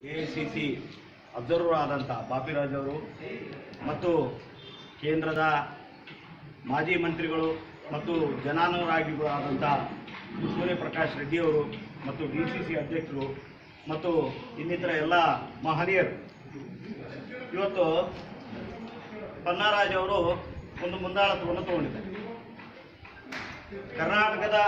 AICC observer ಆದಂಥ ಬಾಪಿರಾಜ್ ಅವರು ಮತ್ತು ಕೇಂದ್ರದ ಮಾಜಿ ಮಂತ್ರಿಗಳು ಮತ್ತು ಜನಾನುರಾಗಿಗಳಾದಂಥ ಸೂರ್ಯಪ್ರಕಾಶ್ ರೆಡ್ಡಿ ಅವರು ಮತ್ತು ಡಿಸಿಸಿ ಅಧ್ಯಕ್ಷರು ಮತ್ತು ಇನ್ನಿತರ ಎಲ್ಲ ಮಹನೀಯರು ಇವತ್ತು ಪನ್ನಾರಾಜ್ ಅವರು ಒಂದು ಮುಂದಾಳತ್ವವನ್ನು ತಗೊಂಡಿದ್ದಾರೆ. ಕರ್ನಾಟಕದ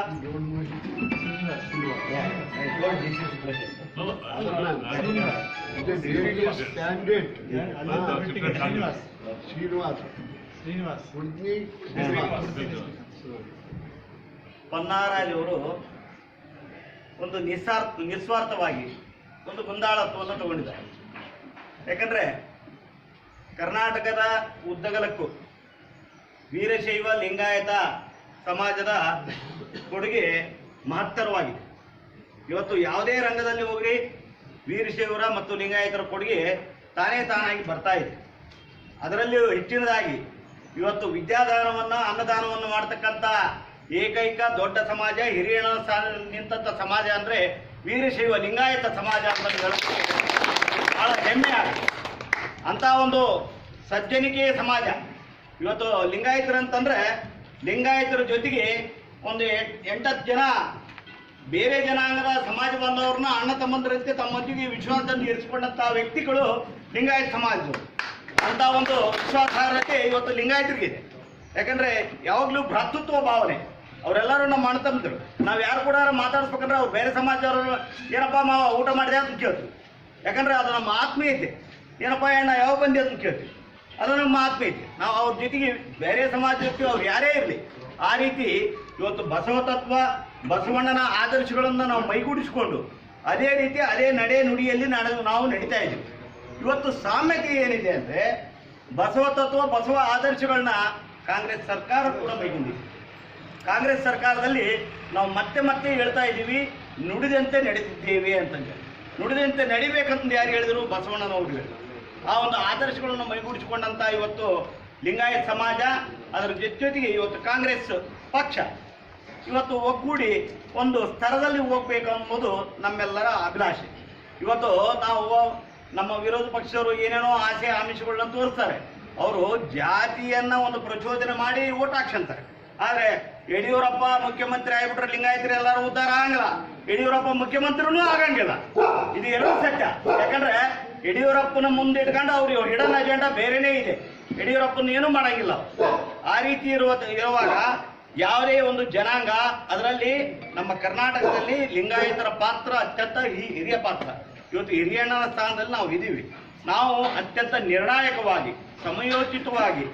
ಪನ್ನಾರಾಜ್ ಅವರು ಒಂದು ನಿಸ್ವಾರ್ಥವಾಗಿ ಒಂದು ಮುಂದಾಳತ್ವವನ್ನು ತಗೊಂಡಿದ್ದಾರೆ. ಯಾಕಂದ್ರೆ ಕರ್ನಾಟಕದ ಉದ್ದಗಲಕ್ಕೂ ವೀರಶೈವ ಲಿಂಗಾಯತ ಸಮಾಜದ ಕೊಡುಗೆ ಮಹತ್ತರವಾಗಿದೆ. ಇವತ್ತು ಯಾವುದೇ ರಂಗದಲ್ಲಿ ಹೋಗಿ ವೀರಶೈವರ ಮತ್ತು ಲಿಂಗಾಯತರ ಕೊಡುಗೆ ತಾನಾಗಿ ಬರ್ತಾ ಇದೆ. ಅದರಲ್ಲಿಯೂ ಹೆಚ್ಚಿನದಾಗಿ ಇವತ್ತು ವಿದ್ಯಾದಾನವನ್ನು ಅನ್ನದಾನವನ್ನು ಮಾಡ್ತಕ್ಕಂಥ ಏಕೈಕ ದೊಡ್ಡ ಸಮಾಜ, ಹಿರಿಯರ ಸ್ಥಾನದಲ್ಲಿ ನಿಂತ ಸಮಾಜ ಅಂದರೆ ವೀರಶೈವ ಲಿಂಗಾಯತ ಸಮಾಜ ಅಂತ ಹೇಳೋಕ್ಕೆ ಬಹಳ ಹೆಮ್ಮೆ ಆಗುತ್ತೆ. ಅಂಥ ಒಂದು ಸಜ್ಜನಿಕೆಯ ಸಮಾಜ ಇವತ್ತು ಲಿಂಗಾಯತರಂತಂದರೆ ಲಿಂಗಾಯತರ ಜೊತೆಗೆ ಒಂದು 8-10 ಜನ ಬೇರೆ ಜನಾಂಗದ ಸಮಾಜ ಬಾಂಧವರನ್ನ ಅಣ್ಣ ತಮ್ಮಂದರಂತೆ ತಮ್ಮೊಂದಿಗೆ ವಿಶ್ವಾಸದಲ್ಲಿ ಇರಿಸಿಕೊಂಡಂಥ ವ್ಯಕ್ತಿಗಳು ಲಿಂಗಾಯತ ಸಮಾಜದವರು. ಅಂಥ ಒಂದು ವಿಶ್ವಾಸಾರ್ಹತೆ ಇವತ್ತು ಲಿಂಗಾಯತರಿಗಿದೆ. ಯಾಕಂದರೆ ಯಾವಾಗಲೂ ಭ್ರಾತೃತ್ವ ಭಾವನೆ, ಅವರೆಲ್ಲರೂ ನಮ್ಮ ಅಣ್ಣ ತಮ್ಮಂದರು. ನಾವು ಯಾರು ಕೂಡ ಮಾತಾಡಿಸ್ಬೇಕಂದ್ರೆ ಅವ್ರು ಬೇರೆ ಸಮಾಜದವರು ಏನಪ್ಪ ಮಾವ ಊಟ ಮಾಡಿದೆ ಅಂತ ಕೇಳ್ತೀವಿ. ಯಾಕಂದರೆ ಅದು ನಮ್ಮ ಆತ್ಮೀಯತೆ. ಏನಪ್ಪ ಅಣ್ಣ ಯಾವ ಬಂದೆ ಅಂತ ಕೇಳ್ತೀವಿ, ಅದು ನಮ್ಮ ಆತ್ಮೀಯತೆ. ನಾವು ಅವ್ರ ಜೊತೆಗೆ ಬೇರೆ ಸಮಾಜಕ್ಕೆ ಅವ್ರು ಯಾರೇ ಇರಲಿ ಆ ರೀತಿ ಇವತ್ತು ಬಸವ ತತ್ವ, ಬಸವಣ್ಣನ ಆದರ್ಶಗಳನ್ನು ನಾವು ಮೈಗೂಡಿಸಿಕೊಂಡು ಅದೇ ರೀತಿ ಅದೇ ನಡೆ ನುಡಿಯಲ್ಲಿ ನಾವು ನಡೀತಾ ಇದ್ದೀವಿ. ಇವತ್ತು ಸಾಮ್ಯತೆ ಏನಿದೆ ಅಂದರೆ ಬಸವ ತತ್ವ, ಬಸವ ಆದರ್ಶಗಳನ್ನ ಕಾಂಗ್ರೆಸ್ ಸರ್ಕಾರ ಕೂಡ ಮೈಗೊಂಡಿದೆ. ಕಾಂಗ್ರೆಸ್ ಸರ್ಕಾರದಲ್ಲಿ ನಾವು ಮತ್ತೆ ಹೇಳ್ತಾ ಇದ್ದೀವಿ, ನುಡಿದಂತೆ ನಡೀತಿದ್ದೇವೆ ಅಂತಂದ್ರೆ. ನುಡಿದಂತೆ ನಡಿಬೇಕಂತ ಯಾರು ಹೇಳಿದ್ರು? ಬಸವಣ್ಣನವರು ಹೇಳಿದ್ರು. ಆ ಒಂದು ಆದರ್ಶಗಳನ್ನು ಮೈಗೂಡಿಸಿಕೊಂಡಂಥ ಇವತ್ತು ಲಿಂಗಾಯತ ಸಮಾಜ, ಅದರ ಜೊತೆಗೆ ಇವತ್ತು ಕಾಂಗ್ರೆಸ್ ಪಕ್ಷ ಇವತ್ತು ಒಗ್ಗೂಡಿ ಒಂದು ಸ್ತರದಲ್ಲಿ ಹೋಗ್ಬೇಕು ಅನ್ನೋದು ನಮ್ಮೆಲ್ಲರ ಅಭಿಲಾಷೆ. ಇವತ್ತು ನಾವು ನಮ್ಮ ವಿರೋಧ ಪಕ್ಷದವರು ಏನೇನೋ ಆಸೆ ಆಮಿಷಗಳನ್ನ ತೋರಿಸ್ತಾರೆ. ಅವರು ಜಾತಿಯನ್ನ ಒಂದು ಪ್ರಚೋದನೆ ಮಾಡಿ ಓಟ್ ಹಾಕ್ಸಂತಾರೆ. ಆದರೆ ಯಡಿಯೂರಪ್ಪ ಮುಖ್ಯಮಂತ್ರಿ ಆಗಿಬಿಟ್ರೆ ಲಿಂಗಾಯತರು ಎಲ್ಲರೂ ಉದ್ಧಾರ ಆಗಂಗಿಲ್ಲ, ಯಡಿಯೂರಪ್ಪ ಮುಖ್ಯಮಂತ್ರಿನೂ ಆಗಂಗಿಲ್ಲ. ಇದು ಎರಡೂ ಸತ್ಯ. ಯಾಕಂದ್ರೆ ಯಡಿಯೂರಪ್ಪನ ಮುಂದೆ ಇಟ್ಕೊಂಡು ಅವ್ರು ಹಿಡನ್ ಅಜೆಂಡಾ ಬೇರೆನೇ ಇದೆ. ಯಡಿಯೂರಪ್ಪನ ಏನೂ ಮಾಡಂಗಿಲ್ಲ. ಆ ರೀತಿ ಇರುವಾಗ ಯಾವುದೇ ಒಂದು ಜನಾಂಗ, ಅದರಲ್ಲಿ ನಮ್ಮ ಕರ್ನಾಟಕದಲ್ಲಿ ಲಿಂಗಾಯತರ ಪಾತ್ರ ಅತ್ಯಂತ ಹಿರಿಯ ಪಾತ್ರ. ಇವತ್ತು ಹಿರಿಯಣ್ಣನ ಸ್ಥಾನದಲ್ಲಿ ನಾವು ಇದ್ದೀವಿ. ನಾವು ಅತ್ಯಂತ ನಿರ್ಣಾಯಕವಾಗಿ, ಸಮಯೋಚಿತವಾಗಿ